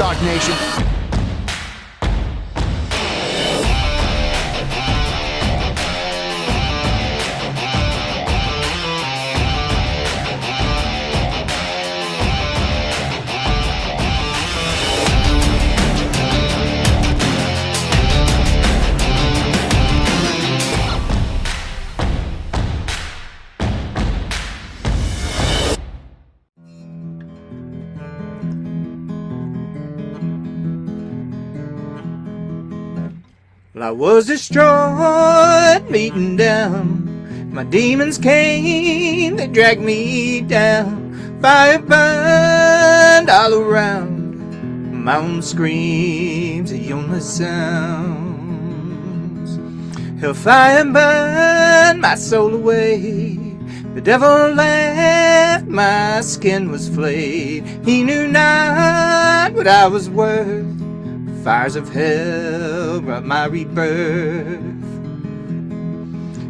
Stock Nation. Well, I was destroyed, beaten down. My demons came, they dragged me down. Fire burned all around. Mountain screams, the only sounds. Hellfire burned my soul away. The devil left, my skin was flayed. He knew not what I was worth. Fires of hell brought my rebirth.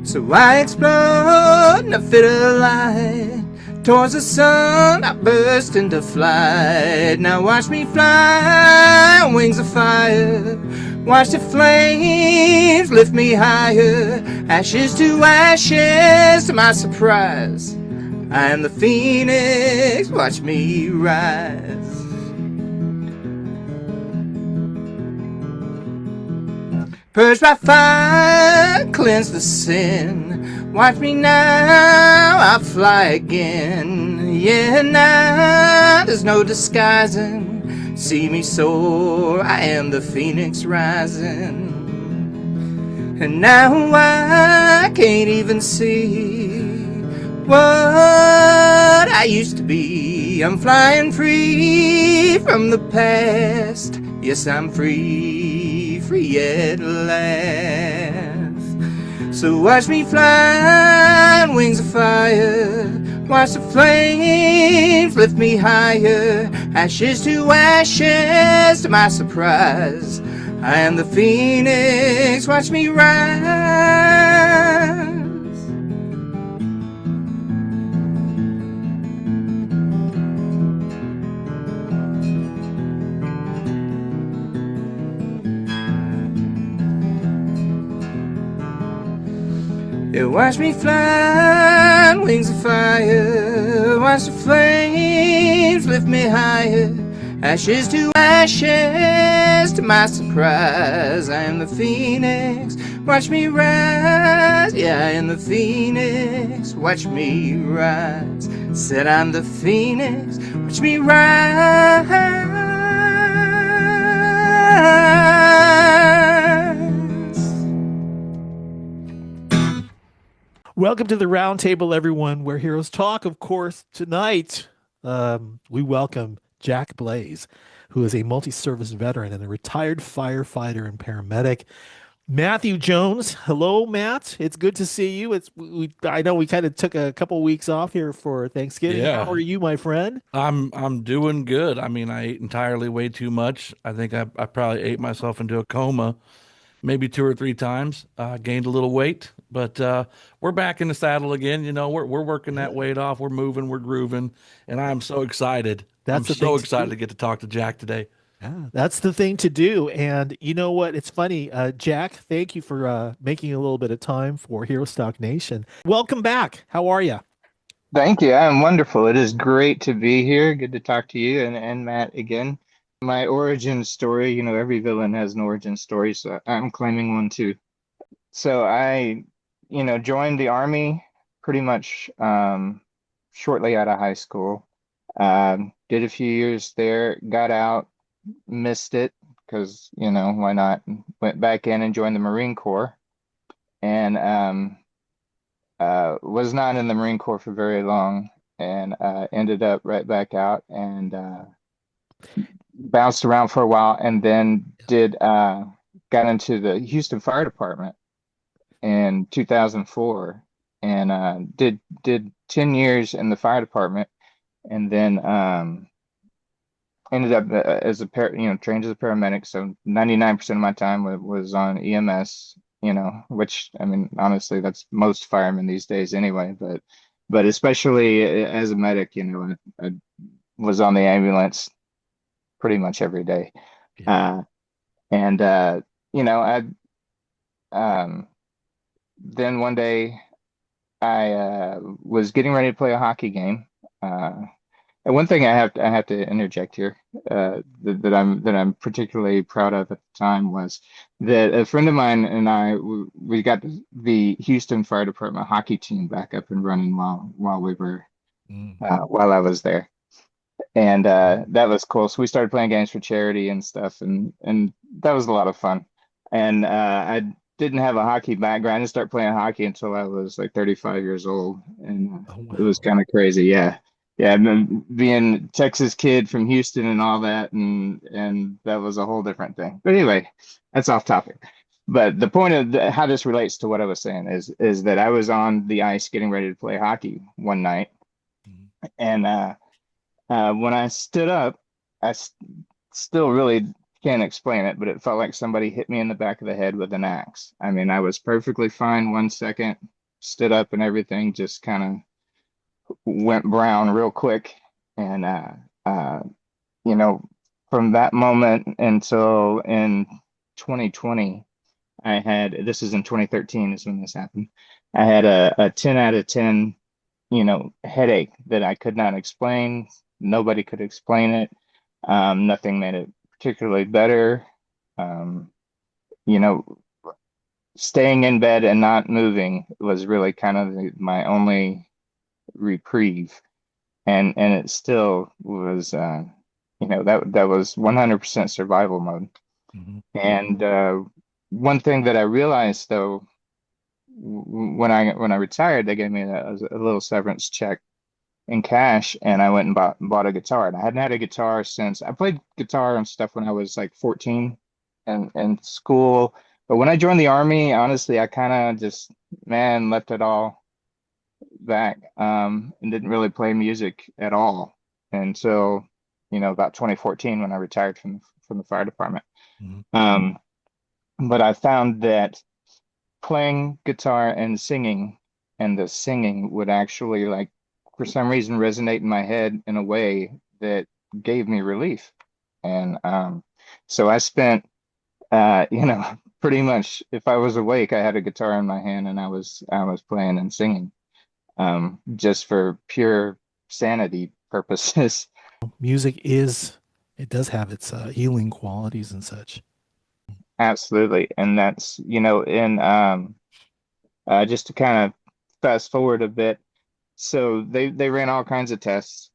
So I explode in a fit of light. Towards the sun I burst into flight. Now watch me fly on wings of fire. Watch the flames lift me higher. Ashes to ashes, to my surprise, I am the phoenix, watch me rise. Purge by fire, cleanse the sin. Watch me now, I'll fly again. Yeah, now there's no disguising. See me soar, I am the phoenix rising. And now I can't even see what I used to be. I'm flying free from the past. Yes, I'm free, free at last. So watch me fly on wings of fire. Watch the flames lift me higher. Ashes to ashes, to my surprise, I am the phoenix, watch me rise. Yeah, watch me fly on wings of fire. Watch the flames lift me higher. Ashes to ashes, to my surprise, I am the phoenix, watch me rise. Yeah, I am the phoenix, watch me rise. Said I'm the phoenix, watch me rise. Welcome to the Roundtable, everyone, where heroes talk. Of course, tonight we welcome Jack Blaise, who is a multi-service veteran and a retired firefighter and paramedic. Matthew Jones, hello, Matt. It's good to see you. I know we kind of took a couple weeks off here for Thanksgiving. Yeah. How are you, my friend? I'm doing good. I mean, I ate entirely way too much. I think I probably ate myself into a coma maybe 2 or 3 times. Gained a little weight, but we're back in the saddle again. You know, we're working that weight off. We're moving, we're grooving, and I'm so excited. I'm so excited to get to talk to Jack today. Yeah, that's the thing to do. And you know what? It's funny, Jack, thank you for making a little bit of time for Hero Stock Nation. Welcome back. How are you? Thank you. I'm wonderful. It is great to be here. Good to talk to you and Matt again. My origin story, you know, every villain has an origin story, so I'm claiming one too. So I, you know, joined the Army pretty much shortly out of high school. Did a few years there, got out, missed it because, you know, why not? Went back in and joined the Marine Corps, and was not in the Marine Corps for very long, and ended up right back out and bounced around for a while, and then got into the Houston Fire Department in 2004, and did 10 years in the fire department, and then ended up as a trained as a paramedic. So 99% of my time was on EMS, you know, which, I mean, honestly, that's most firemen these days anyway, but especially as a medic, you know, I was on the ambulance pretty much every day. Yeah. Uh, and you know, I um, then one day I was getting ready to play a hockey game. And one thing I have to interject here that I'm particularly proud of at the time was that a friend of mine and we got the Houston Fire Department hockey team back up and running while we were Mm. while I was there, and that was cool. So we started playing games for charity and stuff, and that was a lot of fun. And I didn't have a hockey background. I didn't start playing hockey until I was like 35 years old, and Oh, it was wow. kind of crazy. Yeah, yeah. And then being a Texas kid from Houston and all that, and that was a whole different thing. But anyway, that's off topic. But the point of how this relates to what I was saying is that I was on the ice getting ready to play hockey one night, Mm. and when I stood up, I still really can't explain it, but it felt like somebody hit me in the back of the head with an axe. I mean, I was perfectly fine 1 second, stood up, and everything just kind of went brown real quick. And uh, you know, from that moment until in 2020, I had this is in 2013 is when this happened. I had a 10 out of 10, headache that I could not explain. Nobody could explain it. Nothing made it particularly better. Um, you know, Staying in bed and not moving was really kind of my only reprieve, and it still was, that was 100% survival mode. Mhm. And one thing that I realized though, when I retired, they gave me a little severance check in cash, and I went and bought a guitar. And I hadn't had a guitar since I played guitar and stuff when I was like 14 and in school. But when I joined the army, honestly, I kind of just, man, left it all back, and didn't really play music at all until, about 2014 when I retired from the fire department. Mhm. Um, but I found that playing guitar and singing, and the singing would actually, like, for some reason resonate in my head in a way that gave me relief. And so I spent, pretty much, if I was awake, I had a guitar in my hand and I was playing and singing, just for pure sanity purposes. Music it does have its healing qualities and such. Absolutely. And that's, in just to kind of fast forward a bit. So they ran all kinds of tests.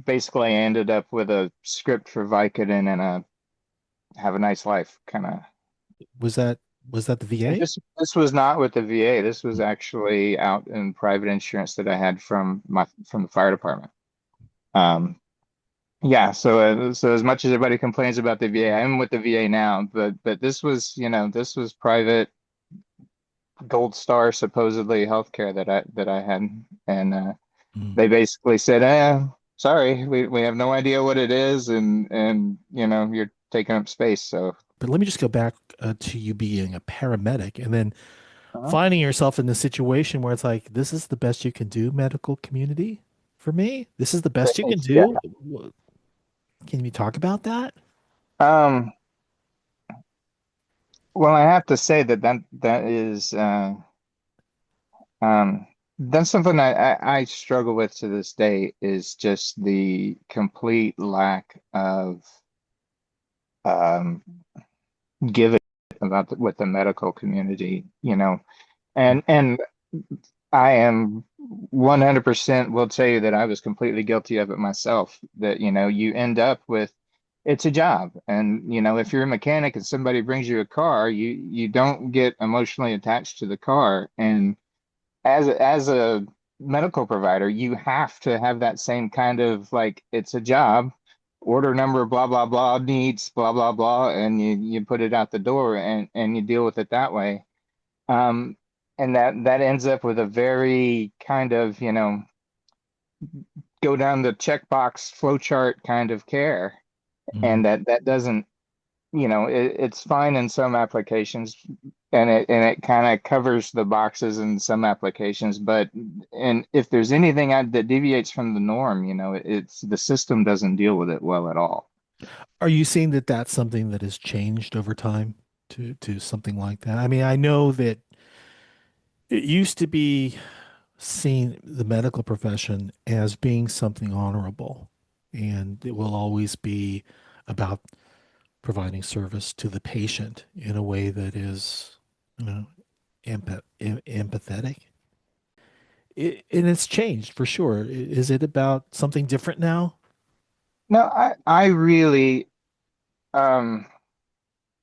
Basically, I ended up with a script for Vicodin and a have a nice life kind of. Was that was that the And VA? this was not with the VA. This was actually out in private insurance that I had from the fire department. Um, yeah. So as much as everybody complains about the VA, I'm with the VA now. But this was private gold star supposedly healthcare that I had, and Mm. they basically said, sorry, we have no idea what it is, and you're taking up space. So But let me just go back to you being a paramedic and then uh, finding yourself in the situation where it's like, this is the best you can do, medical community, for me. This is the best you can yeah. do. Can you talk about that? Um, well, I have to say that is that's something I struggle with to this day is just the complete lack of um give about what the medical community, and I am 100% will tell you that I was completely guilty of it myself. That, you end up with it's a job. And, if you're a mechanic and somebody brings you a car, you don't get emotionally attached to the car. And as a medical provider, you have to have that same kind of, like, it's a job, order number, blah, blah, blah, needs, blah, blah, blah, and you put it out the door and you deal with it that way. Um, and that ends up with a very kind of, go down the checkbox flowchart kind of care. Mm. And that doesn't, it's fine in some applications, and it kind of covers the boxes in some applications, but and if there's anything that deviates from the norm, it's the system doesn't deal with it well at all. Are you seeing that that's something that has changed over time to something like that? I mean, I know that it used to be seen the medical profession as being something honorable, and it will always be about providing service to the patient in a way that is, you know, empathetic. And it's changed for sure. Is it about something different now? No, I really, um,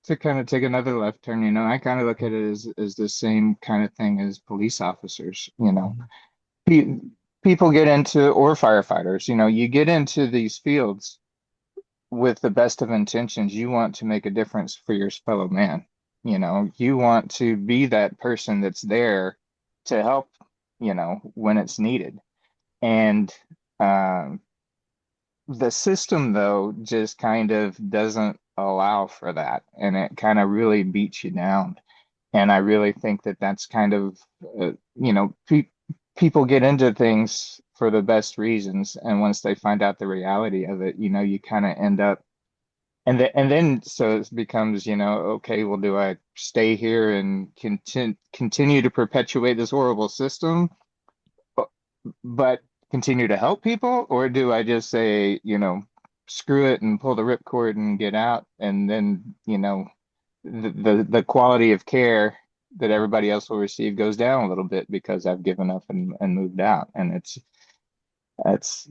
to kind of take another left turn, I kind of look at it as the same kind of thing as police officers. Mhm. Pe People get into, or firefighters, you get into these fields with the best of intentions. You want to make a difference for your fellow man. You want to be that person that's there to help, when it's needed. And um, the system, though, just kind of doesn't allow for that. And it kind of really beats you down. And I really think that that's kind of, people get into things for the best reasons. And once they find out the reality of it, you kind of end up, and then so it becomes, okay, well, do I stay here and continue to perpetuate this horrible system, but continue to help people, or do I just say, screw it and pull the ripcord and get out, and then, the quality of care that everybody else will receive goes down a little bit because I've given up and moved out. And it's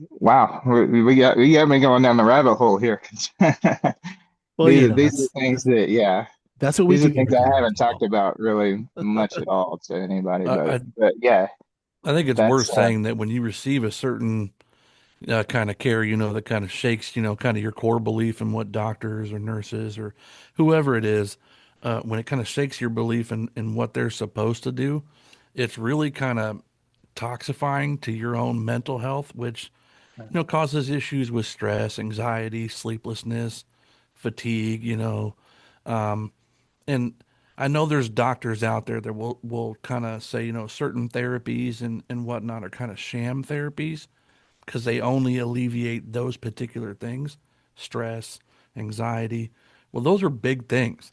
wow, we got me going down the rabbit hole here. Well, These are things that, yeah, that's what we these are do here things at the I haven't talked Roundtable. about really much at all to anybody, I, but I yeah, I think it's worth that's saying that when you receive a certain kind of care, that kind of shakes, kind of your core belief in what doctors or nurses or whoever it is, when it kind of shakes your belief in what they're supposed to do, it's really kind of toxifying to your own mental health, which, causes issues with stress, anxiety, sleeplessness, fatigue, and I know there's doctors out there that will kind of say, certain therapies and whatnot are kind of sham therapies because they only alleviate those particular things, stress, anxiety. Well, those are big things,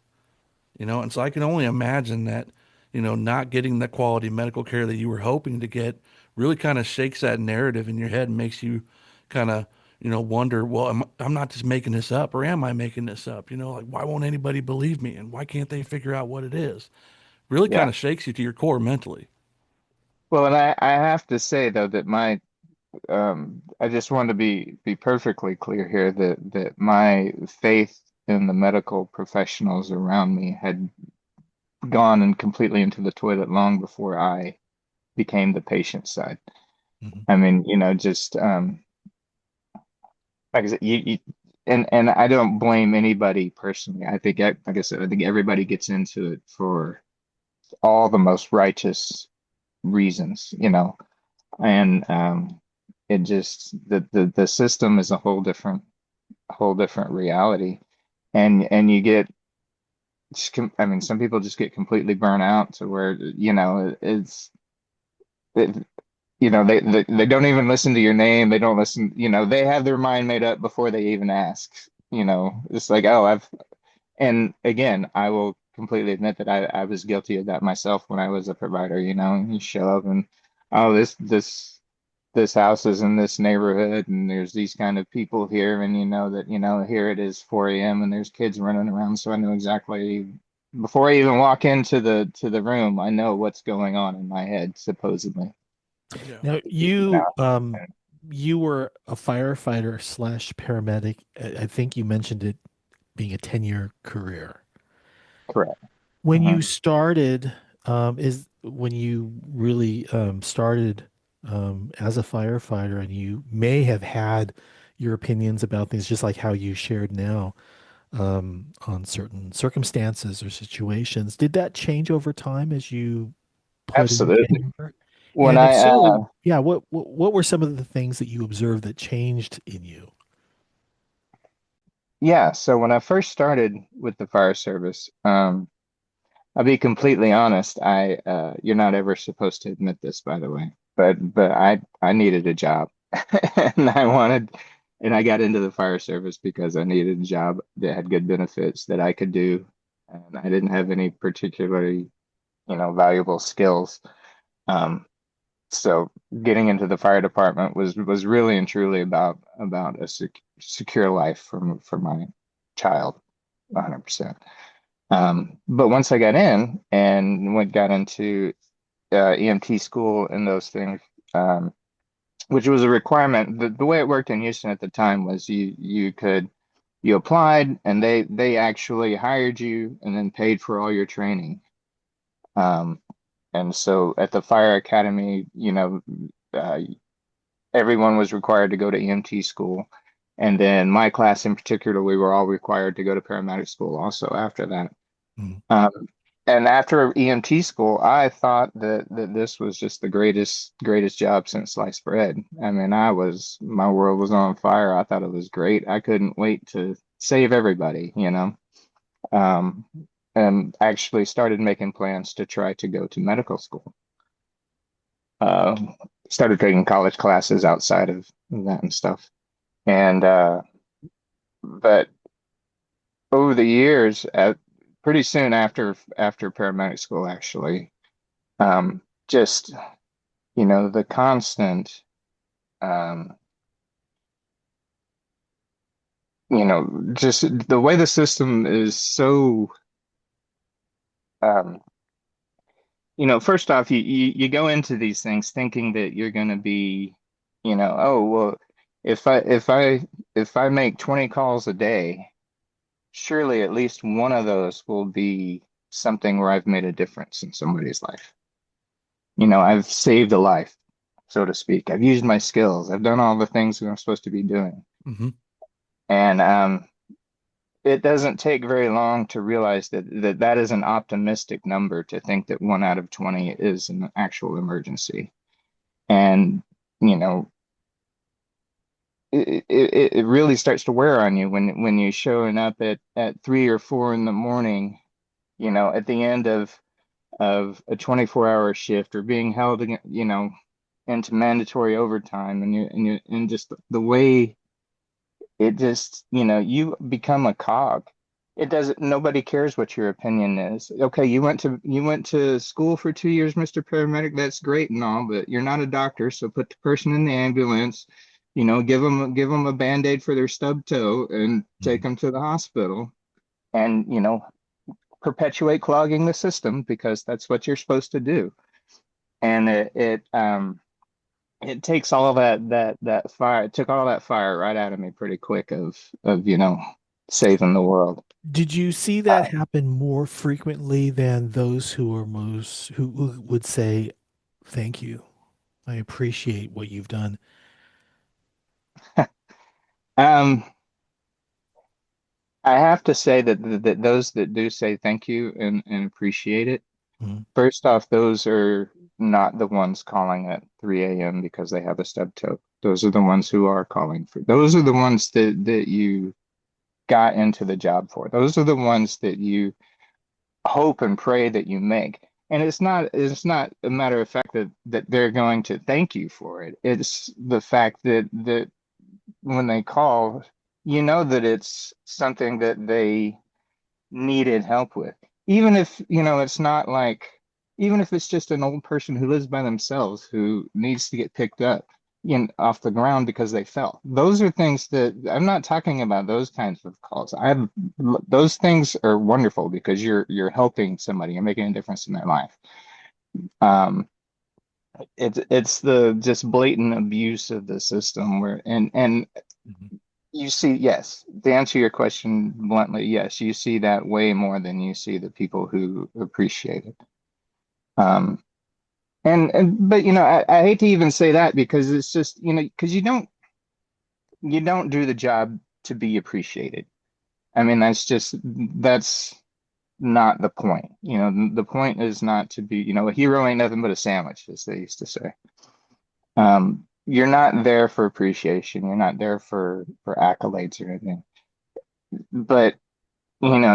and so I can only imagine that, not getting the quality medical care that you were hoping to get really kind of shakes that narrative in your head and makes you kind of, wonder, well, I'm not just making this up, or am I making this up? Like, why won't anybody believe me? And why can't they figure out what it is? Really kind yeah. of shakes you to your core mentally. Well, and I have to say though that I just want to be perfectly clear here that my faith in the medical professionals around me had gone and completely into the toilet long before I became the patient side. Mhm. I mean, just like I said, and I don't blame anybody personally. I think, like I said, I think everybody gets into it for all the most righteous reasons, and it just the system is a whole different reality, and you get, I mean, some people just get completely burnt out to where, it, they don't even listen to your name. They don't listen, they have their mind made up before they even ask. It's like, oh, and again, I will completely admit that I was guilty of that myself when I was a provider. You show up and, oh, this house is in this neighborhood, and there's these kind of people here, and that, here it is 4 a.m. and there's kids running around, so I know exactly before I even walk into the room, I know what's going on in my head, supposedly. Yeah. Now, No, you were a firefighter slash paramedic. I think you mentioned it being a 10-year career. correct. When Uh-huh. you started, is when you really started as a firefighter, and you may have had your opinions about things, just like how you shared now, on certain circumstances or situations. Did that change over time as you put in Absolutely. tenure? When And if I so, yeah, what were some of the things that you observed that changed in you? Yeah, so when I first started with the fire service, I'll be completely honest. You're not ever supposed to admit this, by the way, but I needed a job, and And I got into the fire service because I needed a job that had good benefits that I could do. And I didn't have any particularly, valuable skills. Um, so getting into the fire department was really and truly about a secure life for my child, 100%. But once I got in and got into EMT school and those things, which was a requirement. The way it worked in Houston at the time was you applied and they actually hired you and then paid for all your training. Um, and so at the fire academy, uh, everyone was required to go to EMT school. And then my class in particular, we were all required to go to paramedic school also after that. Mhm. Um, and after EMT school, I thought that this was just the greatest job since sliced bread. I mean, my world was on fire. I thought it was great. I couldn't wait to save everybody. Um, and actually started making plans to try to go to medical school. Uh, Started taking college classes outside of that and stuff. And but over the years, pretty soon after paramedic school, actually, just the constant, um, just the way the system is so, um, first off, you go into these things thinking that you're going to be, oh well, if I make 20 calls a day, surely at least one of those will be something where I've made a difference in somebody's life. I've saved a life, so to speak. I've used my skills. I've done all the things that I'm supposed to be doing. Hmm. And it doesn't take very long to realize that is an optimistic number to think that 1 out of 20 is an actual emergency. And, you know, it really starts to wear on you when you're showing up at 3 or 4 in the morning, at the end of a 24-hour shift or being held, into mandatory overtime and just the way it just, you become a cog. It doesn't, nobody cares what your opinion is. Okay, you went to school for 2 years, Mr. Paramedic. That's great and all, but you're not a doctor, so put the person in the ambulance, give them a Band-Aid for their stub toe and take them to the hospital and, perpetuate clogging the system because that's what you're supposed to do. And it takes all that fire. It took all that fire right out of me pretty quick of saving the world. Did you see that happen more frequently than those who would say, "Thank you. I appreciate what you've done." Um, I have to say that those that do say thank you and appreciate it, Mhm. first off, those are not the ones calling at 3 a.m. because they have a stub toe. Those are the ones who are calling for. Those are the ones that you got into the job for. Those are the ones that you hope and pray that you make. And it's not a matter of fact that they're going to thank you for it. It's the fact that when they call, you know that it's something that they needed help with. Even if, it's not like, even if it's just an old person who lives by themselves who needs to get picked up, off the ground because they fell. Those are things that I'm not talking about those kinds of calls. Those things are wonderful because you're helping somebody, you're making a difference in their life. Um, it's the just blatant abuse of the system where and Mhm. you see, yes, to answer your question bluntly, yes, you see that way more than you see the people who appreciate it. Um, but I hate to even say that because it's just, because you don't do the job to be appreciated. I mean, that's not the point. The point is not to be, a hero ain't nothing but a sandwich, as they used to say. You're not there for appreciation. You're not there for accolades or anything. But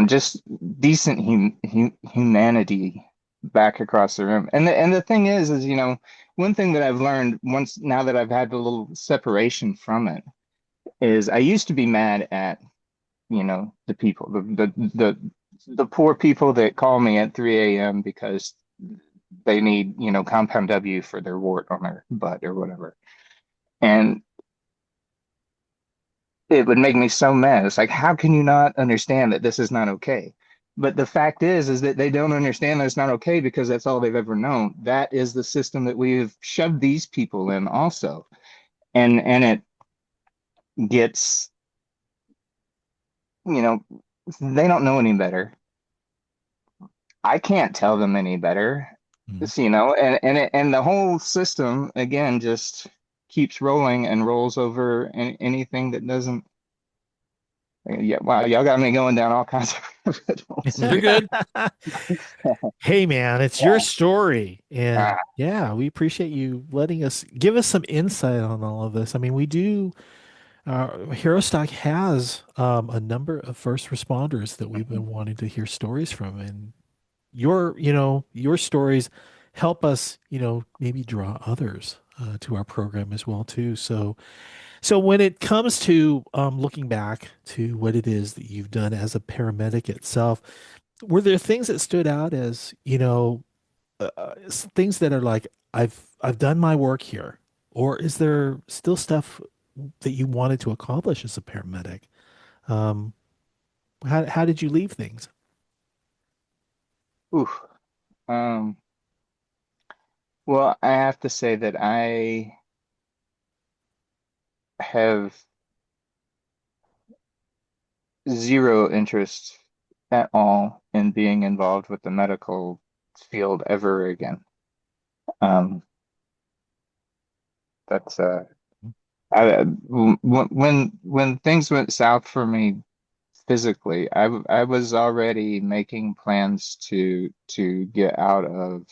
just decent humanity back across the room. And the thing is, one thing that I've learned once now that I've had a little separation from it is I used to be mad at, the people, the poor people that call me at 3 a.m. because they need, compound W for their wart on their butt or whatever. And it would make me so mad. It's like, how can you not understand that this is not okay? But the fact is that they don't understand that it's not okay because that's all they've ever known. That is the system that we've shoved these people in also. And it gets, you know, they don't know any better. I can't tell them any better. Mhm. It's, and the whole system again just keeps rolling and rolls over anything that doesn't. Yeah, wow, y'all got me going down all kinds of rabbit holes You're here. good. Hey man, it's your story. And Uh, yeah, we appreciate you letting us give us some insight on all of this. I mean, we do Hero Stock has a number of first responders that we've been wanting to hear stories from, and your stories help us, maybe draw others to our program as well too. So when it comes to looking back to what it is that you've done as a paramedic itself, were there things that stood out as, things that are like, I've done my work here, or is there still stuff that you wanted to accomplish as a paramedic? Um, how did you leave things? oof. Um, well, I have to say that I have zero interest at all in being involved with the medical field ever again. Um, that's when things went south for me physically, I was already making plans to get out of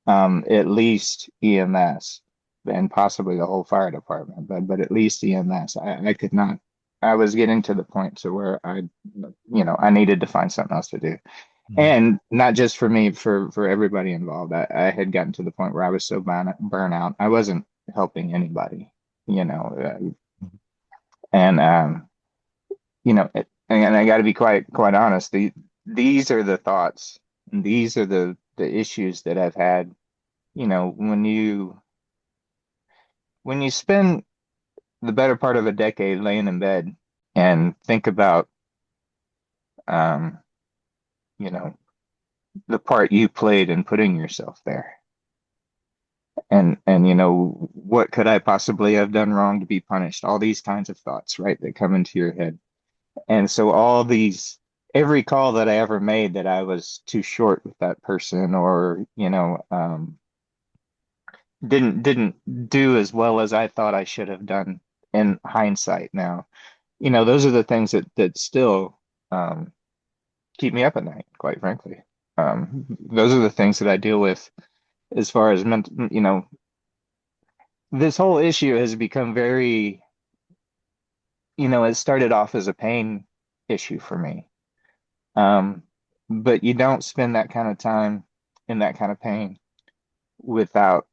at least EMS and possibly the whole fire department, but at least EMS. I could not. I was getting to the point to where I needed to find something else to do, Mhm. and not just for me, for everybody involved. I had gotten to the point where I was so burnout, I wasn't helping anybody, and and I got to be quite honest. These are the thoughts, and these are the issues that I've had. When you spend the better part of a decade laying in bed and think about, um, you know, the part you played in putting yourself there, and what could I possibly have done wrong to be punished? All these kinds of thoughts, right, that come into your head. And so every call that I ever made that I was too short with that person, or didn't do as well as I thought I should have done in hindsight now. Those are the things that still um, keep me up at night, quite frankly. Those are the things that I deal with as far as this whole issue has become very, it started off as a pain issue for me. Um, but you don't spend that kind of time in that kind of pain without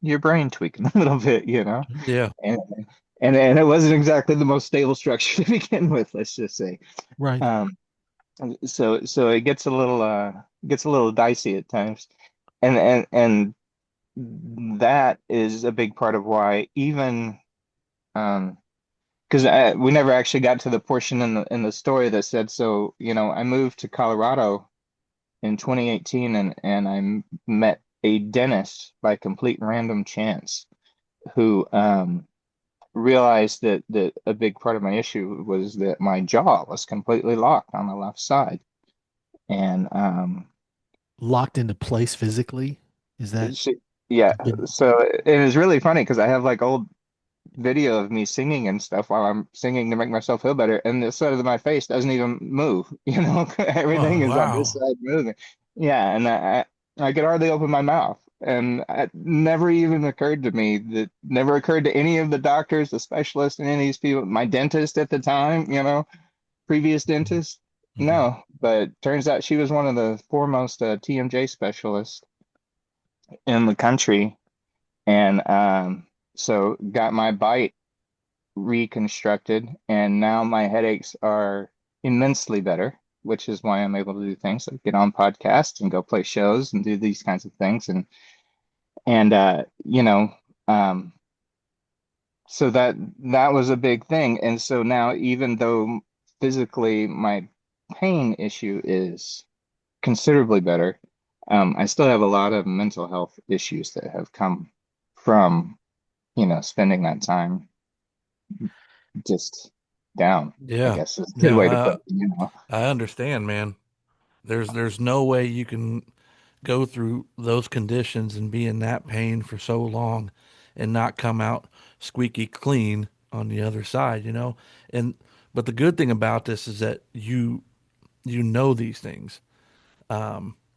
your brain tweaking a little bit, Yeah. and and it wasn't exactly the most stable structure to begin with, let's just say. Right. Um, so it gets a little dicey at times, and that is a big part of why even because we never actually got to the portion in the story that said so. I moved to Colorado in 2018, and met a dentist by complete random chance who realized that a big part of my issue was that my jaw was completely locked on the left side. And Locked into place physically. Is that she, yeah, been so it was really funny because I have like old video of me singing and stuff while I'm singing to make myself feel better, and the side of my face doesn't even move. Oh, Everything is on this wow. side moving. Yeah, and I could hardly open my mouth, and it never even occurred to me, that never occurred to any of the doctors, the specialists, and any of these people. My dentist at the time, previous dentist, Mhm. no, but turns out she was one of the foremost TMJ specialists in the country, and so got my bite reconstructed, and now my headaches are immensely better, which is why I'm able to do things like get on podcasts and go play shows and do these kinds of things. And um, so that was a big thing. And so now, even though physically my pain issue is considerably better, I still have a lot of mental health issues that have come from, spending that time just down, I Yeah. guess is a good Yeah. way to put it. I understand, man. There's no way you can go through those conditions and be in that pain for so long and not come out squeaky clean on the other side, you know? And but the good thing about this is that you know these things.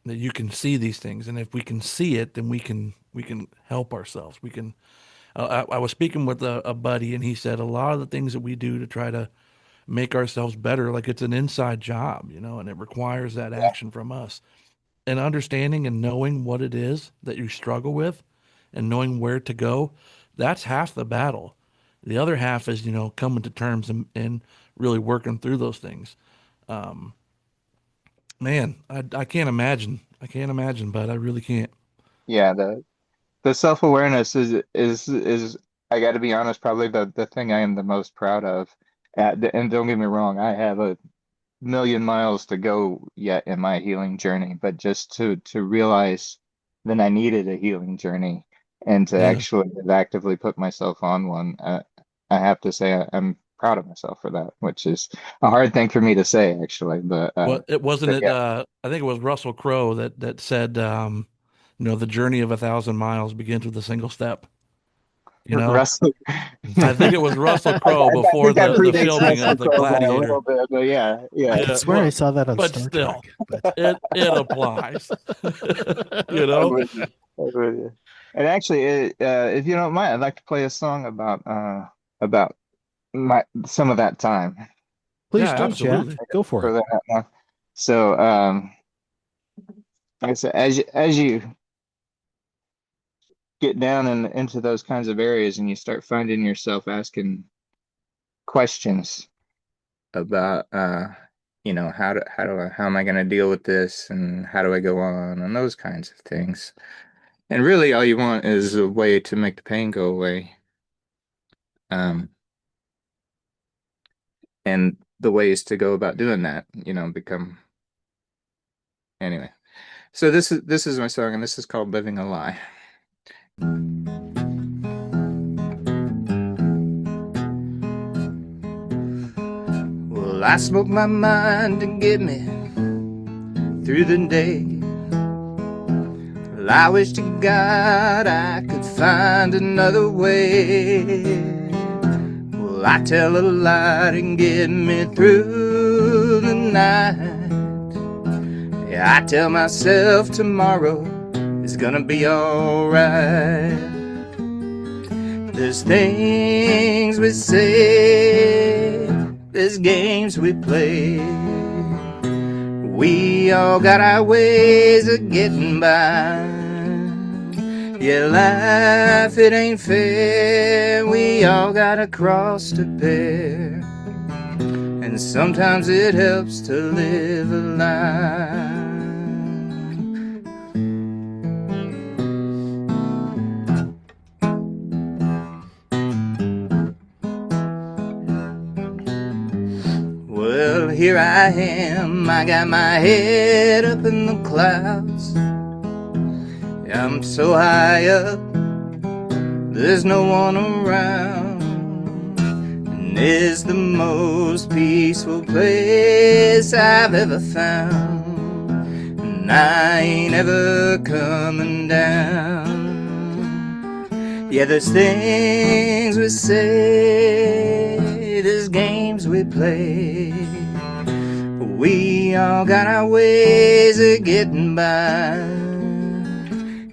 That you can see these things, and if we can see it, then we can help ourselves. We can I was speaking with a buddy, and he said a lot of the things that we do to try to make ourselves better, like it's an inside job, you know, and it requires that action from us. And understanding and knowing what it is that you struggle with and knowing where to go, that's half the battle. The other half is, coming to terms and really working through those things. Um, Man, I can't imagine. I can't imagine, but I really can't. Yeah, the self-awareness is I got to be honest, probably the thing I am the most proud of. And don't get me wrong, I have a million miles to go yet in my healing journey, but just to realize that I needed a healing journey and to Yeah. actually have actively put myself on one, I have to say I'm proud of myself for that, which is a hard thing for me to say actually, Well, it wasn't but it. yeah, I think it was Russell Crowe that said, the journey of 1,000 miles begins with a single step. You know, Russell. I think it was Russell Crowe I before think that the predates filming Russell of the Crowe by a Gladiator. little bit, but yeah, I yeah. could Yeah, swear I well, saw that on but Star still, Trek. But it applies. You I'm know with you. I'm with you. And actually, if you don't mind, I'd like to play a song about my some of that time please Yeah, do, Jack. absolutely. Go for for it. that. So, like I said, as you get down and into those kinds of areas, and you start finding yourself asking questions about, how am I going to deal with this, and how do I go on, and those kinds of things. And really, all you want is a way to make the pain go away. Um, and the ways to go about doing that, become anyway. So this is my song, and this is called "Living a Lie." Well, I smoke my mind to get me through the day. Well, I wish to God I could find another way. Well, I tell a lie to get me through the night. Yeah, I tell myself tomorrow is gonna be alright. There's things we say, there's games we play. We all got our ways of getting by. Yeah, life, it ain't fair. We all got a cross to bear. And sometimes it helps to live a lie. Well, here I am, I got my head up in the clouds. I'm so high up, there's no one around. And it's the most peaceful place I've ever found. And I ain't ever coming down. Yeah, there's things we say, there's games we play. We all got our ways of getting by.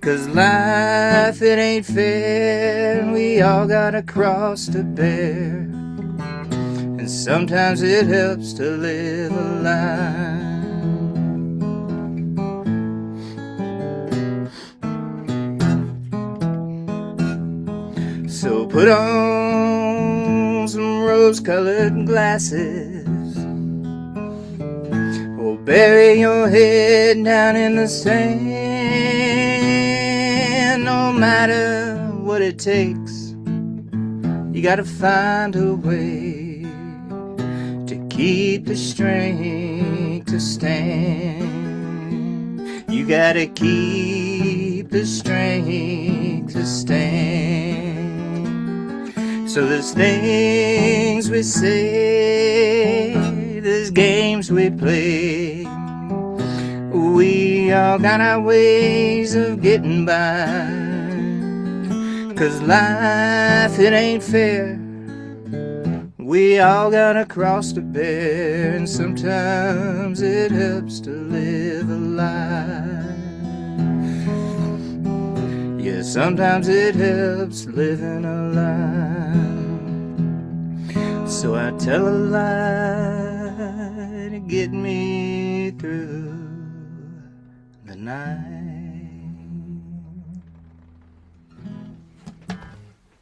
'Cause life, it ain't fair. We all got a cross to bear. And sometimes it helps to live a lie. So put on some rose-colored glasses, or bury your head down in the sand. No matter what it takes, you gotta find a way to keep the strength to stand. You gotta keep the strength to stand. So there's things we say, there's games we play. We all got our ways of getting by, 'cause life, it ain't fair. We all gotta cross to bear, and sometimes it helps to live a lie. Yeah, sometimes it helps living a lie. So I tell a lie to get me through the night.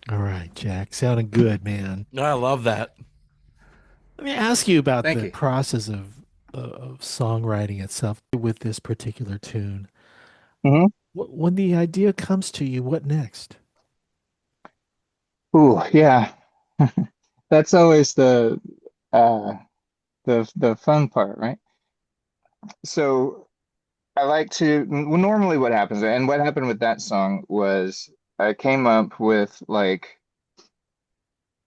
All right, Jack. Sounding good, man. I love that. Let me ask you about Thank the you. process of songwriting itself with this particular tune. Mm-hmm. When the idea comes to you, what next? Ooh, yeah. That's always uh the fun part, right? So I like to, well, normally what happens, and what happened with that song was I came up with like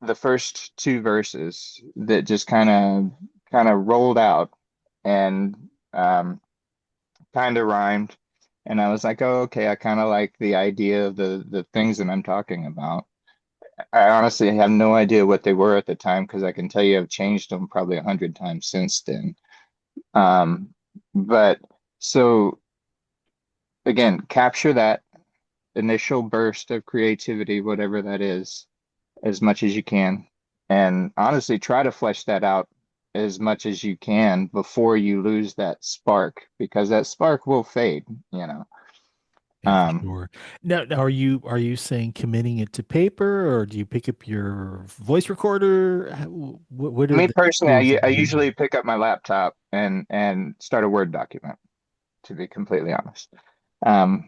the first two verses that just kind of rolled out and kind of rhymed. And I was like, oh, okay, I kind of like the idea of the things that I'm talking about. I honestly have no idea what they were at the time because I can tell you I've changed them probably 100 times since then. Um, but so again, capture that initial burst of creativity, whatever that is, as much as you can. And honestly, try to flesh that out as much as you can before you lose that spark, because that spark will fade, you know. Yeah, for Um, sure. Now, are you saying committing it to paper, or do you pick up your voice recorder? What are Me the personally, tools that I you usually use? pick up my laptop and start a Word document, to be completely honest.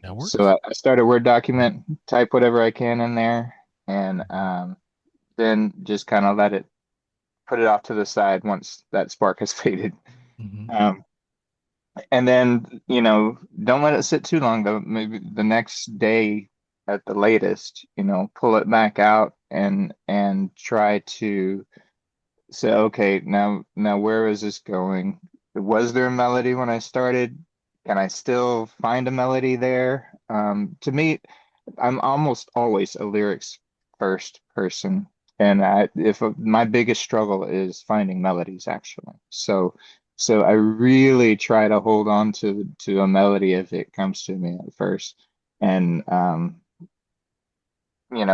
That So works. I start a Word document, type whatever I can in there, and then just kind of let it put it off to the side once that spark has faded. Hmm. Um, and then, don't let it sit too long though. Maybe the next day at the latest, pull it back out and try to say, okay, now where is this going? Was there a melody when I started? Can I still find a melody there? To me, I'm almost always a lyrics first person, and if my biggest struggle is finding melodies actually. So I really try to hold on to a melody if it comes to me at first, and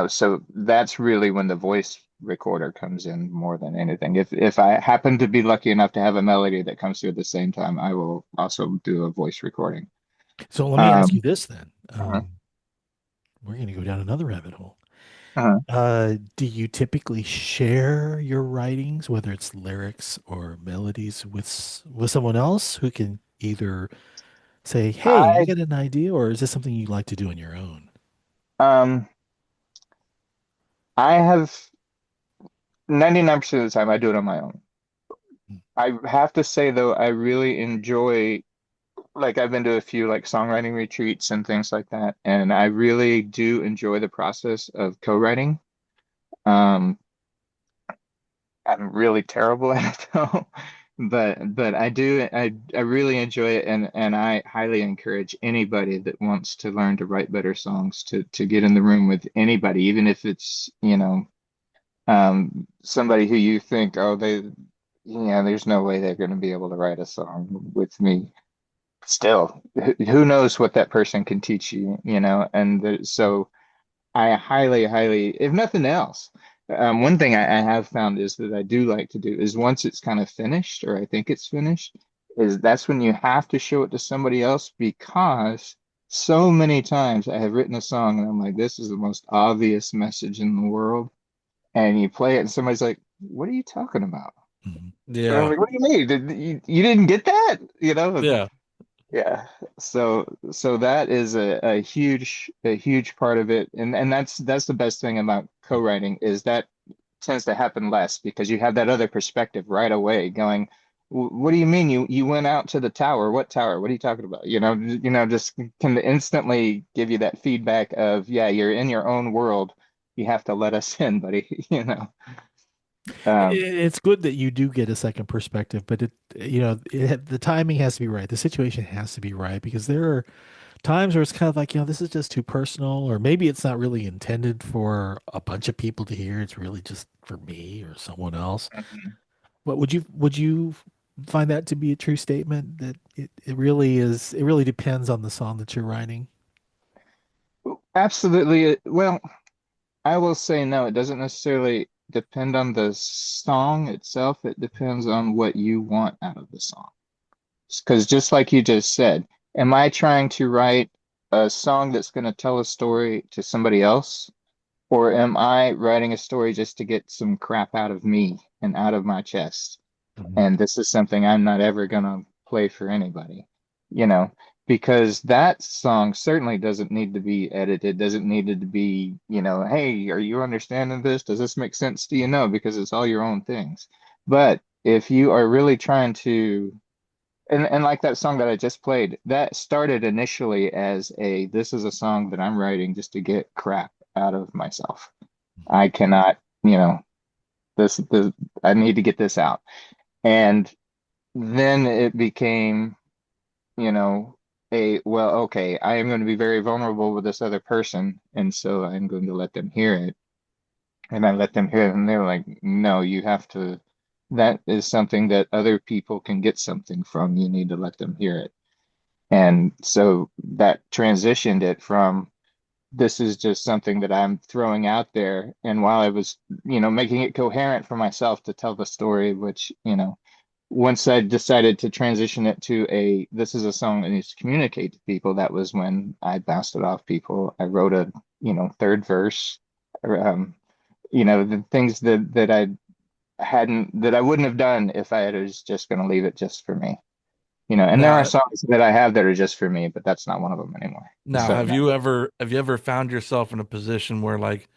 so that's really when the voice recorder comes in more than anything. If I happen to be lucky enough to have a melody that comes through at the same time, I will also do a voice recording. So let me ask you Um, this then. uh-huh, We're going to go down another rabbit hole. uh-huh. Do you typically share your writings, whether it's lyrics or melodies, with someone else who can either say, "Hey, I I got an idea," or is this something you like to do on your own? um I have 99% of the time I do it on my own. I have to say though, I really enjoy, like, I've been to a few like songwriting retreats and things like that, and I really do enjoy the process of co-writing. Um, I'm really terrible at it though, but I really enjoy it, and I highly encourage anybody that wants to learn to write better songs to get in the room with anybody, even if it's, somebody who you think, oh, there's no way they're going to be able to write a song with me. Still, who knows what that person can teach you, so I highly, highly, if nothing else, one thing I have found is that I do like to do is once it's kind of finished, or I think it's finished, is that's when you have to show it to somebody else, because so many times I have written a song and I'm like, this is the most obvious message in the world. And you play it and somebody's like, what are you talking about? And I'm Yeah. like, what do you mean? You didn't get that? Yeah. Yeah. So that is a huge part of it. And that's the best thing about co-writing is that tends to happen less because you have that other perspective right away going, what do you mean you went out to the tower? What tower? What are you talking about? Just can instantly give you that feedback of, yeah, you're in your own world. You have to let us in, buddy. Um, It's good that you do get a second perspective, but the timing has to be right. The situation has to be right because there are times where it's kind of like, this is just too personal, or maybe it's not really intended for a bunch of people to hear. It's really just for me or someone else. But would you find that to be a true statement that it really is, it really depends on the song that you're writing? Absolutely. Well, I will say no, it doesn't necessarily depend on the song itself. It depends on what you want out of the song. Because just like you just said, am I trying to write a song that's going to tell a story to somebody else? Or am I writing a story just to get some crap out of me and out of my chest? Mhm. And this is something I'm not ever gonna play for anybody, you know, because that song certainly doesn't need to be edited, doesn't need to be, hey, are you understanding this? Does this make sense to you? No, because it's all your own things. But if you are really trying to, and like that song that I just played, that started initially as this is a song that I'm writing just to get crap out of myself. I cannot, you know, this I need to get this out. And then it became, you know, okay, I am going to be very vulnerable with this other person, and so I'm going to let them hear it. And I let them hear it, and they're like, no, you have to, that is something that other people can get something from. You need to let them hear it. And so that transitioned it from this is just something that I'm throwing out there. And while I was, making it coherent for myself to tell the story, which, once I decided to transition it to this is a song that needs to communicate to people, that was when I bounced it off people. I wrote a, third verse, um, the things that I wouldn't have done if I was just going to leave it just for me, and there are Now, songs that I have that are just for me, but that's not one of them anymore. now, So have no. you ever found yourself in a position where like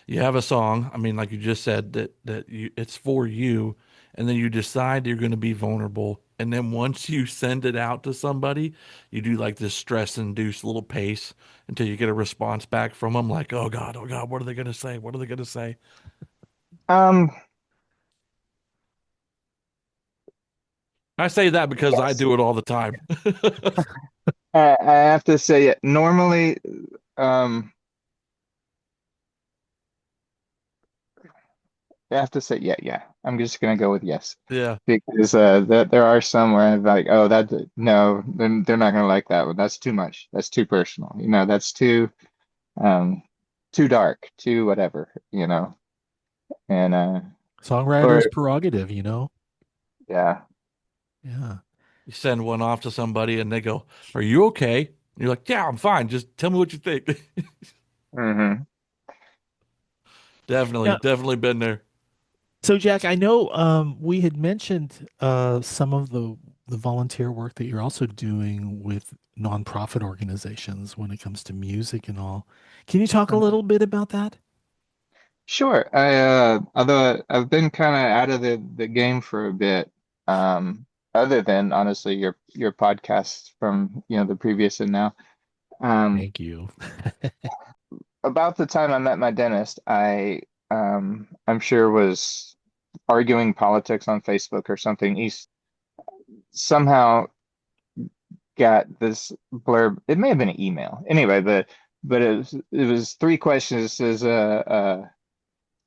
you have a song, I mean, like you just said it's for you, and then you decide you're going to be vulnerable, and then once you send it out to somebody, you do like this stress-induced little pace until you get a response back from them, like, oh God, what are they going to say? What are they going to say? Um, I say that because I yes. do it all the time. I have to say it. Normally, um, I have to say, yeah, yeah. I'm just gonna go with yes Yeah. because that there are some where I'm like, oh, that no, then they're not gonna like that one. That's too much. That's too personal. That's um too dark, too whatever. And or Songwriter's prerogative, you know? yeah. Yeah. You send one off to somebody and they go, "Are you okay?" And you're like, "Yeah, I'm fine. Just tell me what you think." Hmm. Definitely, Yeah. definitely been there. So Jack, I know we had mentioned some of the volunteer work that you're also doing with nonprofit organizations when it comes to music and all. Can you talk a little bit about that? Sure. Although I've been kind of out of the game for a bit, other than honestly your podcast from the previous and now. Um, Thank you. about the time I met my dentist, I'm sure was arguing politics on Facebook or something. He somehow got this blurb. It may have been an email. Anyway, but it was three questions. It says, are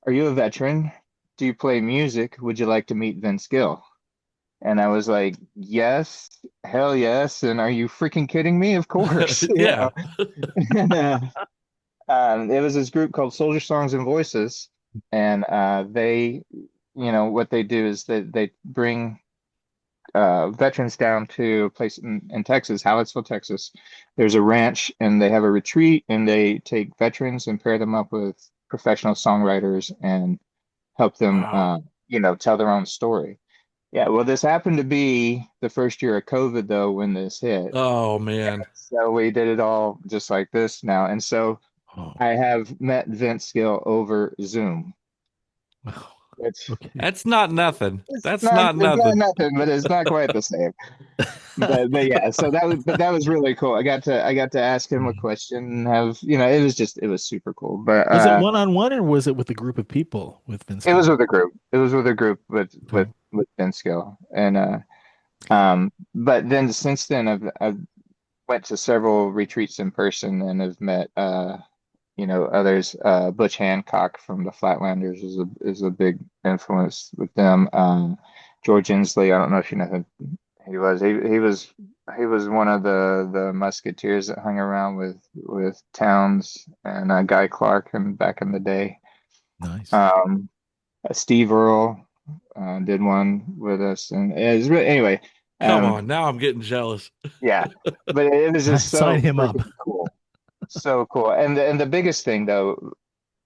you a veteran? Do you play music? Would you like to meet Vince Gill? And I was like, yes, hell yes. And are you freaking kidding me? Of course. Yeah. And, it was this group called Soldier Songs and Voices. And they, what they do is they bring veterans down to a place in Texas, Hallettsville, Texas. There's a ranch and they have a retreat and they take veterans and pair them up with professional songwriters and help them, Wow. tell their own story. Yeah, well, this happened to be the first year of COVID though when this hit. Oh man. So we did it all just like this now. And so Oh, I have met Vince Gill over Zoom, wow. which Okay. That's not nothing. it's That's not not it's not nothing. nothing, but it's not quite the same. But yeah, so that was really cool. I got to ask him a Mm. question and have, it was super cool. But Was it one on one or was it with a group of people with Vince it was Gill? with a group. It was with a group Cool. with Vince Gill. And but then since then I've went to several retreats in person and have met others. Butch Hancock from the Flatlanders is a big influence with them. George Inslee, I don't know if you know who he was. He was one of the musketeers that hung around with Towns and Guy Clark and back in the day. Nice. Um, Steve Earle did one with us, and it was really anyway. Come Um, on. Now I'm getting jealous. yeah, but it was just Sign so him up. freaking cool, so cool. And the biggest thing though,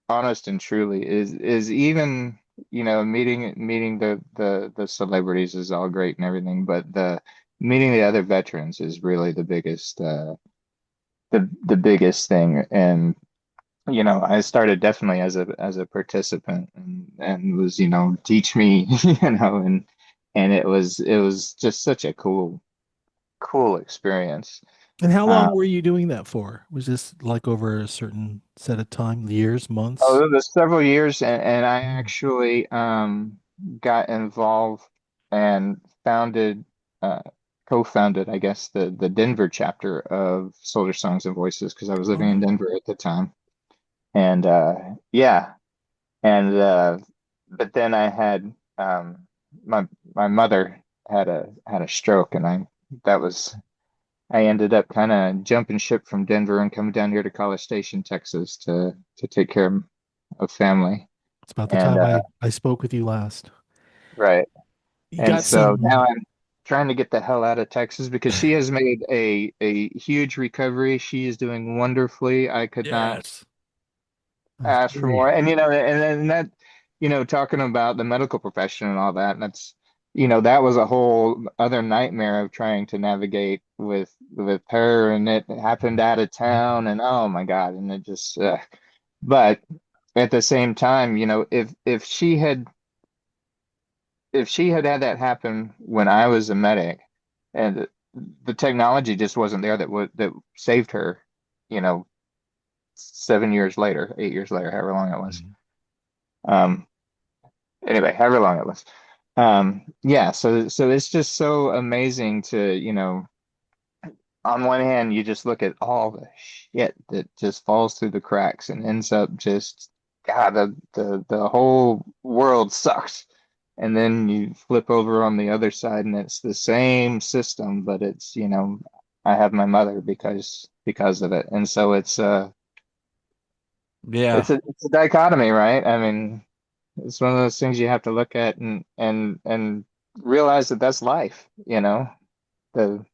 honest and truly, is even meeting the celebrities is all great and everything, but the meeting the other veterans is really the biggest the biggest thing. And I started definitely as a participant and was teach me and it was just such a cool experience. And how Uh, long were you doing that for? Was this like over a certain set of time, years, months? Oh, it was several years, and I Mm. actually got involved and founded, uh, co-founded, I guess, the Denver chapter of Soldier Songs and Voices because I was living in Oh, Denver at the time, and yeah, and but then I had my my mother had a stroke, and that was I ended up kind of jumping ship from Denver and coming down here to College Station, Texas, to take care of family. it's about the And time I spoke with you last. right. You And got so some. now I'm trying to get the hell out of Texas because she has made a huge recovery. She is doing wonderfully. I could not Yes. That's ask for more. great. And and then that, talking about the medical profession and all that, and that was a whole other nightmare of trying to navigate with her, and it happened out of town, and oh my God, and it just but at the same time, if she had had that happen when I was a medic, and the technology just wasn't there that saved her, you know, 7 years later, 8 years later, however long it was. Mhm. Um, anyway, however long it was. Yeah, so it's just so amazing to, on one hand, you just look at all the shit that just falls through the cracks and ends up just, God, the whole world sucks. And then you flip over on the other side and it's the same system, but I have my mother because of it. And so Yeah. it's a dichotomy, right? I mean, it's one of those things you have to look at and realize that that's life, The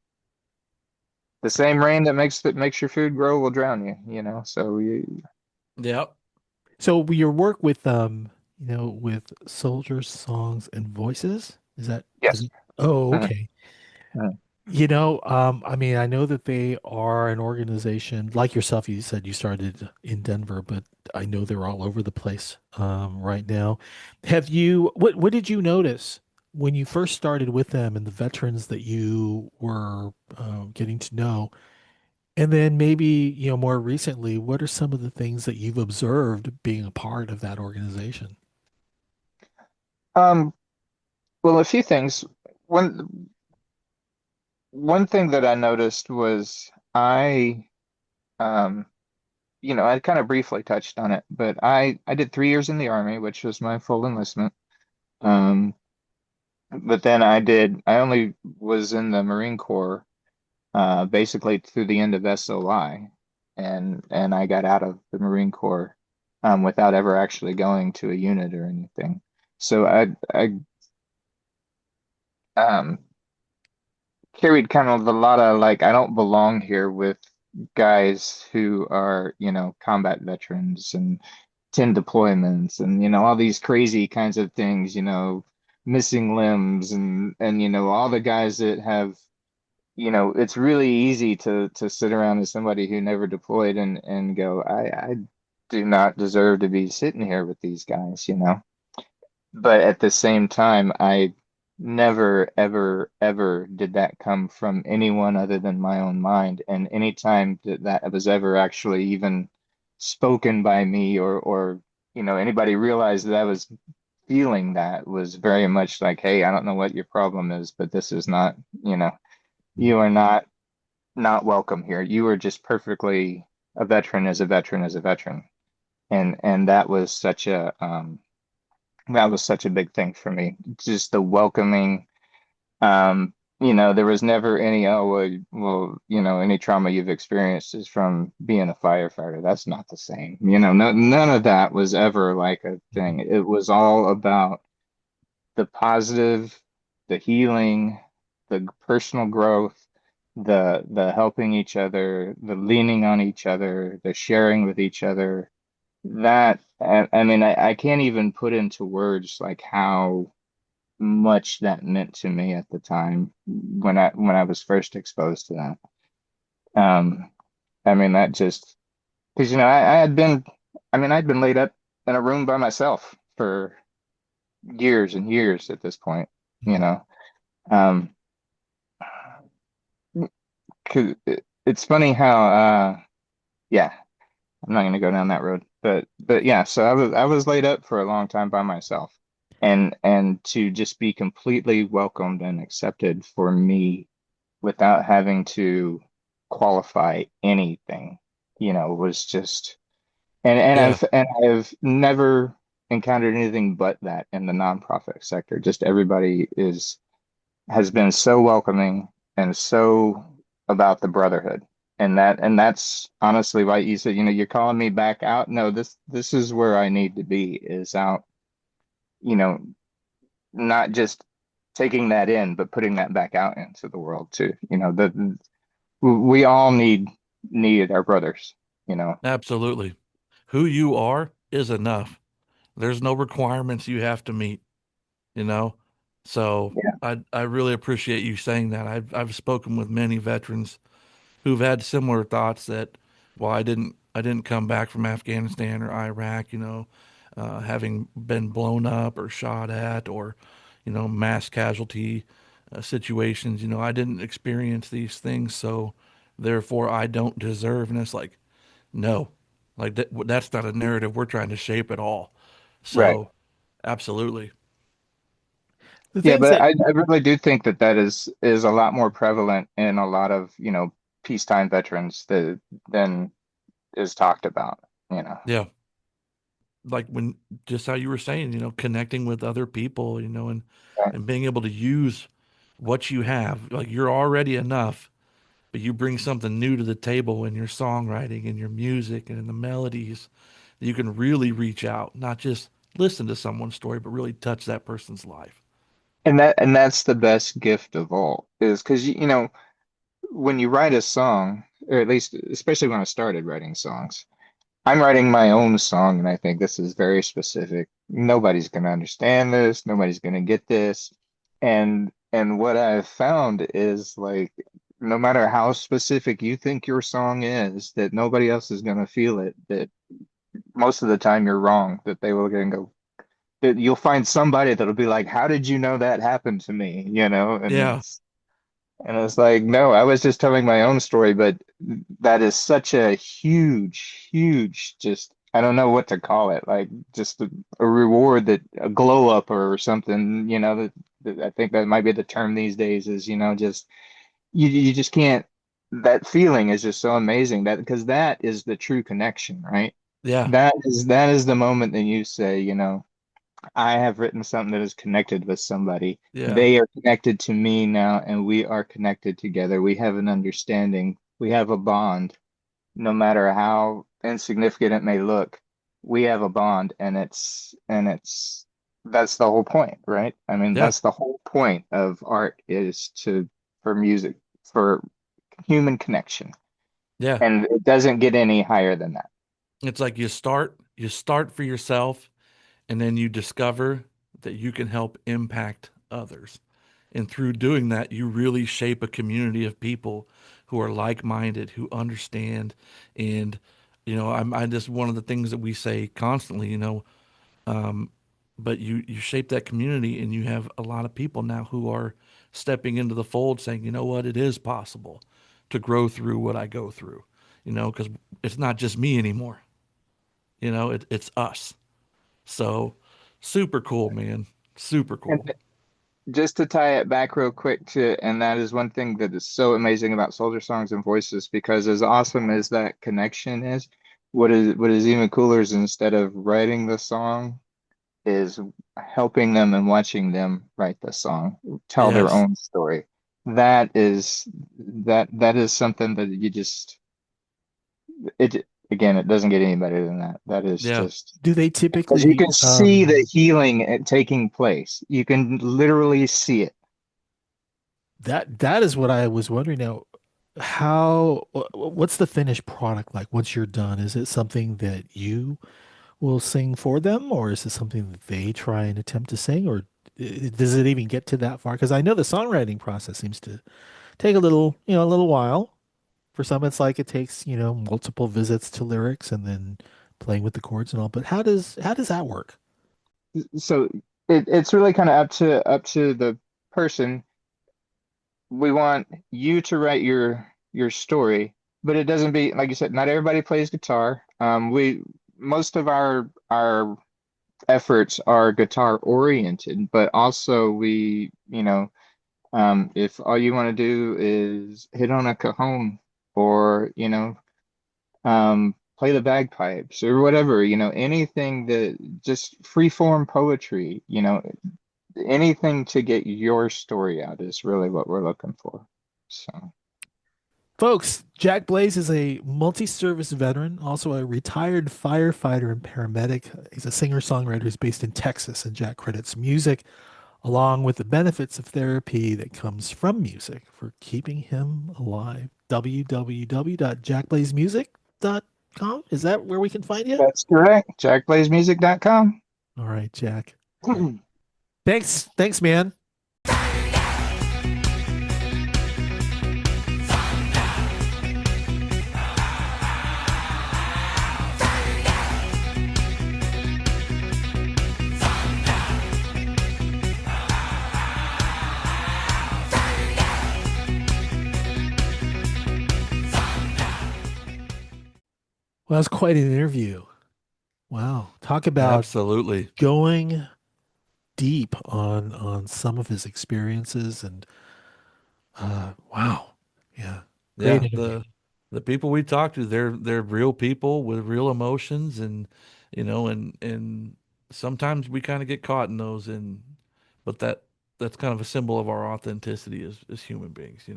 the same rain that makes your food grow will drown you. So Yep. So your work with with soldiers, songs, and voices, is yes. it? Oh, Mhm, okay. mhm. I mean, I know that they are an organization like yourself. You said you started in Denver, but I know they're all over the place right now. What did you notice when you first started with them and the veterans that you were getting to know? And then maybe, more recently, what are some of the things that you've observed being a part of that organization? Um, well, a few things. One thing that I noticed was um, I kind of briefly touched on it, but I did 3 years in the Army, which was my full enlistment. Um, but then I only was in the Marine Corps basically through the end of SOI, and I got out of the Marine Corps without ever actually going to a unit or anything. So I um, carried kind of a lot of like I don't belong here with guys who are combat veterans 10 deployments and, all these crazy kinds of things, missing limbs and, all the guys that have, it's really easy to sit around as somebody who never deployed and go, I do not deserve to be sitting here with these guys. But at the same time, I never, ever, ever did that come from anyone other than my own mind. And anytime that was ever actually even spoken by me or anybody realized that I was feeling that was very much like, hey, I don't know what your problem is, but this is not, you are not welcome here. You are just perfectly a veteran as a veteran as a veteran. And that was such a big thing for me. Just the welcoming. There was never any, oh, well, any trauma you've experienced is from being a firefighter. That's not the same. No, none of that was ever like a thing. It was all about the positive, the healing, the personal growth, the helping each other, the leaning on each other, the sharing with each other. That, I mean, I can't even put into words like how much that meant to me at the time when I was first exposed to that. I mean, that just because I had been, I mean, I'd been laid up in a room by myself for years and years at this point, you know. Um, 'Cause it's funny how, yeah, I'm not going to go down that road, but yeah, so I was laid up for a long time by myself, and to just be completely welcomed and accepted for me without having to qualify anything, was just and Yeah. I've never encountered anything but that in the nonprofit sector. Just everybody has been so welcoming and so about the brotherhood. And that's honestly why you said, you're calling me back out. No, this is where I need to be, is out, you know, not just taking that in, but putting that back out into the world too. We all need our brothers, you know. Absolutely. Who you are is enough. There's no requirements you have to meet, you know? So Yeah. I really appreciate you saying that. I've spoken with many veterans who've had similar thoughts that, well, I didn't come back from Afghanistan or Iraq, having been blown up or shot at or, mass casualty situations. I didn't experience these things, so therefore I don't deserve. And it's like, no, like that's not a narrative we're trying to shape at all. Right. So, absolutely. The Yeah, things but that I really do think that is a lot more prevalent in a lot of, peacetime veterans than is talked about, you know. Yeah. Like when just how you were saying, connecting with other people, and Right. being able to use what you have. Like you're already enough, but you bring something new to the table in your songwriting and your music and in the melodies that you can really reach out, not just listen to someone's story, but really touch that person's life. And that's the best gift of all, is because when you write a song, or at least especially when I started writing songs, I'm writing my own song, and I think this is very specific. Nobody's going to understand this. Nobody's going to get this. And what I've found is, like, no matter how specific you think your song is, that nobody else is going to feel it. That most of the time you're wrong. That they will going to go. That you'll find somebody that'll be like, "How did you know that happened to me?" And Yeah. it's like, no, I was just telling my own story, but that is such a huge, huge, just, I don't know what to call it, like just a reward, that a glow up or something, that I think that might be the term these days, is, just, you just can't, that feeling is just so amazing, that because that is the true connection, right? Yeah. That is the moment that you say, I have written something that is connected with somebody. Yeah. They are connected to me now, and we are connected together. We have an understanding. We have a bond. No matter how insignificant it may look, we have a bond, and it's that's the whole point, right? I mean, Yeah. that's the whole point of art, is for music, for human connection. Yeah. And it doesn't get any higher than that. It's like you start for yourself, and then you discover that you can help impact others. And through doing that, you really shape a community of people who are like-minded, who understand. And, I just, one of the things that we say constantly, but you shape that community, and you have a lot of people now who are stepping into the fold saying, you know what, it is possible to grow through what I go through, because it's not just me anymore. It's us. So super cool, man. Super cool. And just to tie it back real quick to, and that is one thing that is so amazing about Soldier Songs and Voices, because as awesome as that connection is, what is even cooler is instead of writing the song, is helping them and watching them write the song, tell their Yes. own story. That is something that you just it again, it doesn't get any better than that. That is Yeah. just Do they because you typically can see the healing taking place. You can literally see it. that is what I was wondering now. What's the finished product like once you're done? Is it something that you will sing for them, or is it something that they try and attempt to sing, or does it even get to that far? Because I know the songwriting process seems to take a little while. For some, it's like it takes, multiple visits to lyrics and then playing with the chords and all. But how does that work? So it's really kind of up to the person. We want you to write your story, but it doesn't be like you said, not everybody plays guitar. We most of our efforts are guitar oriented, but also if all you want to do is hit on a cajon or play the bagpipes or whatever, anything that just free form poetry, anything to get your story out is really what we're looking for. So Folks, Jack Blaze is a multi-service veteran, also a retired firefighter and paramedic. He's a singer-songwriter who's based in Texas, and Jack credits music along with the benefits of therapy that comes from music for keeping him alive. www.jackblazemusic.com. Is that where we can find you? that's correct. JackBlazeMusic.com. All right, Jack. Thanks, man. Well, that's quite an interview. Wow. Talk about Absolutely. going deep on some of his experiences and wow. Yeah. Great Yeah. interview. The people we talk to, they're real people with real emotions, and and sometimes we kind of get caught in those, and but that's kind of a symbol of our authenticity as human beings.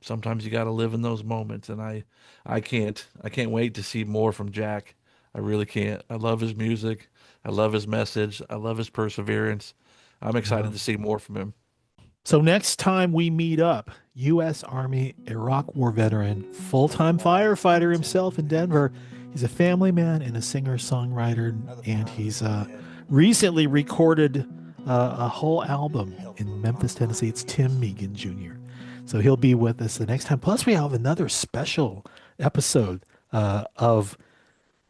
Sometimes you got to live in those moments, and I can't wait to see more from Jack. I really can't. I love his music. I love his message. I love his perseverance. I'm excited to see more from him. So next time we meet up, U.S. Army Iraq War veteran, full-time firefighter himself in Denver. He's a family man and a singer-songwriter, and he's recently recorded a whole album in Memphis, Tennessee. It's Tim Megan Jr. So he'll be with us the next time. Plus, we have another special episode of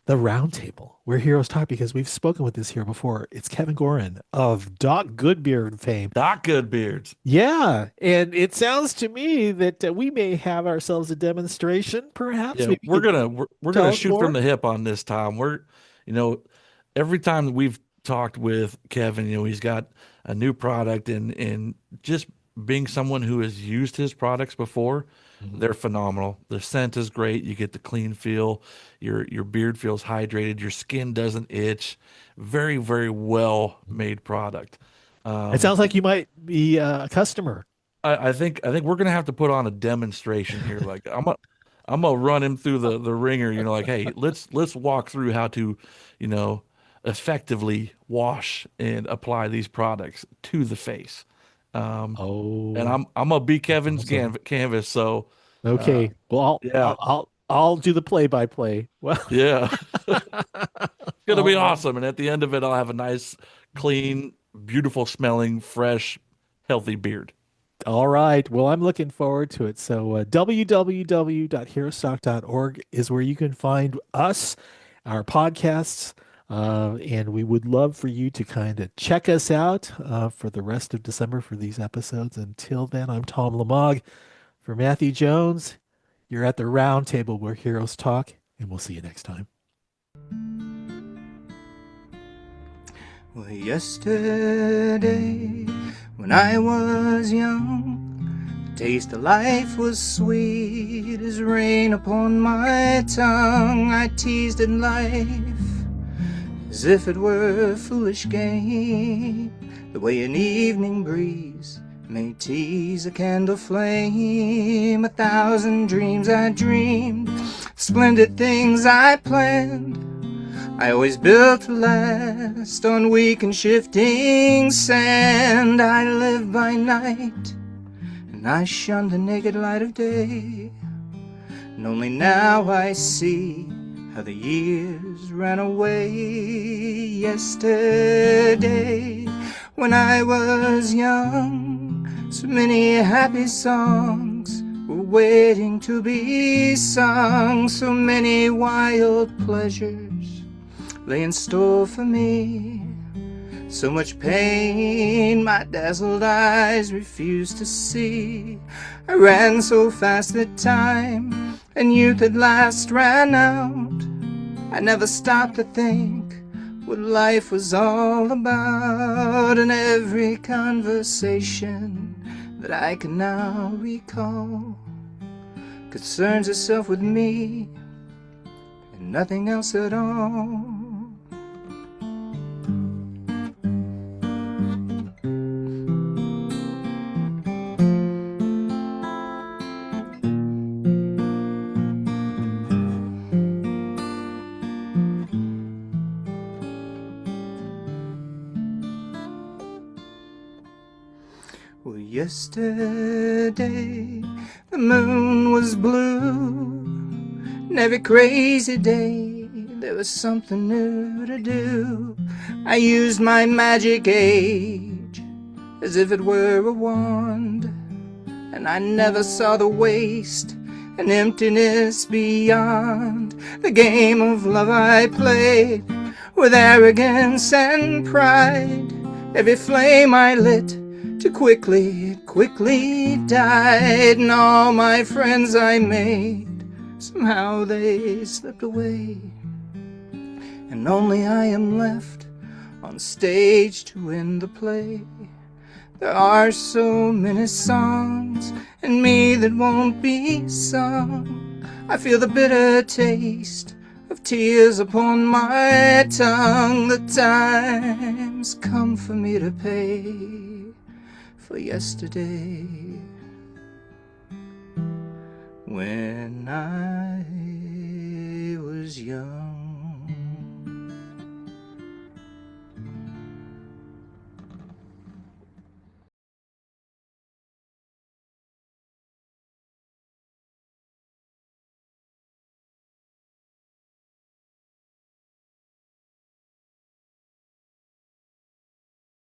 the Roundtable, where heroes talk, because we've spoken with this here before. It's Kevin Gorin of Doc Goodbeard fame. Doc Goodbeards. Yeah, and it sounds to me that we may have ourselves a demonstration, perhaps. Yeah, Maybe you we're could gonna we're tell gonna us shoot from more. the hip on this time. You know, every time we've talked with Kevin, he's got a new product, and just being someone who has used his products before, Mhm. they're phenomenal. The scent is great. You get the clean feel. Your beard feels hydrated. Your skin doesn't itch. Very, very well made product. It Um, sounds like you might be a customer. I think we're gonna have to put on a demonstration here. Like I'm gonna run him through the ringer. Like, hey, let's walk through how to, you know, effectively wash and apply these products to the face. Um, and Oh, I'm gonna be that's Kevin's awesome. canvas. So, uh, Okay. Well, yeah, I'll do the play by play. Well, yeah. It's gonna be awesome. And at the end of it, I'll have a nice, clean, beautiful smelling, fresh, healthy beard. All right. Well, I'm looking forward to it. So, www.herostock.org is where you can find us, our podcasts, and we would love for you to kind of check us out for the rest of December for these episodes. Until then, I'm Tom Lamog. For Matthew Jones, you're at the Roundtable where heroes talk, and we'll see you next time. Well, yesterday, when I was young, the taste of life was sweet as rain upon my tongue. I teased at life as if it were a foolish game, the way an evening breeze may tease a candle flame. 1,000 dreams I dreamed, splendid things I planned, I always built to last on weak and shifting sand. I lived by night, and I shunned the naked light of day, and only now I see how the years ran away. Yesterday, when I was young, so many happy songs were waiting to be sung. So many wild pleasures lay in store for me. So much pain my dazzled eyes refused to see. I ran so fast that time and youth at last ran out. I never stopped to think what life was all about. And every conversation that I can now recall concerns itself with me and nothing else at all. Well, yesterday the moon was blue, and every crazy day there was something new to do. I used my magic age as if it were a wand, and I never saw the waste and emptiness beyond. The game of love I played with arrogance and pride. Every flame I lit too quickly, it quickly died. And all my friends I made, somehow they slipped away, and only I am left on stage to end the play. There are so many songs in me that won't be sung. I feel the bitter taste of tears upon my tongue. The time's come for me to pay for yesterday.